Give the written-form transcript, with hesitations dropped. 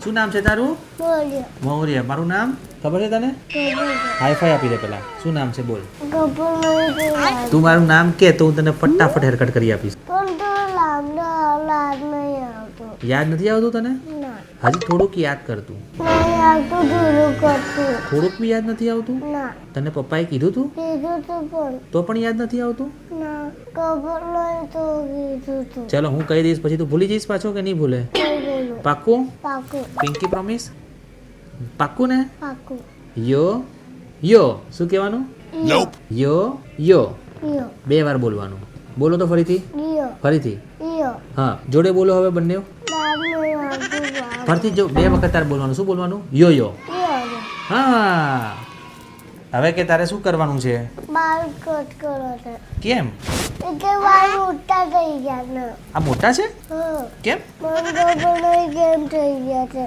શું નામ છે તારું? બોલ્યો મૌર્ય. મારું નામ ખબર છે તને? હાઈ ફાઈ આપી દે પેલા. શું નામ છે બોલ. તું મારું નામ કે તો હું તને ફટાફટ હેરકટ કરી આપીશ. પણ તો લાડ નહીં આવતો. યાદ નથી આવતું તને? ના હજી થોડુંક યાદ કર તું. નહીં આવતું ધૂરું કરતું. થોડુંક બી યાદ નથી આવતું? ના તને પપ્પાએ કીધું તું કીધું તું પણ તો પણ યાદ નથી આવતું? ના ખબર નહીં તો કીધું તું. ચલો હું કહી દઈશ પછી તું ભૂલી જઈશ પાછો કે નહીં ભૂલે? નહીં બોલું. પાક્કું? પાકું પિંકી પ્રોમિસ? પાક્કું ને? પાકું. યો યો શું કહેવાનું? યો યો યો 2 વાર બોલવાનું. બોલો તો ફરીથી. યો ફરીથી. યો હા જોડે બોલો હવે બંને. લાડ નહીં આવતું ફરીથી જો 2 વખત તારે બોલવાનું. શું બોલવાનું? યો યો. યો હા હવે કે તારે શું કરવાનું છે? બાલ કટ કરો છે કેમ? એટલે બાલ મોટા થઈ ગયા ને. આ મોટા છે? હા કેમ? મને ખબર નહીં કેમ થઈ ગયા છે.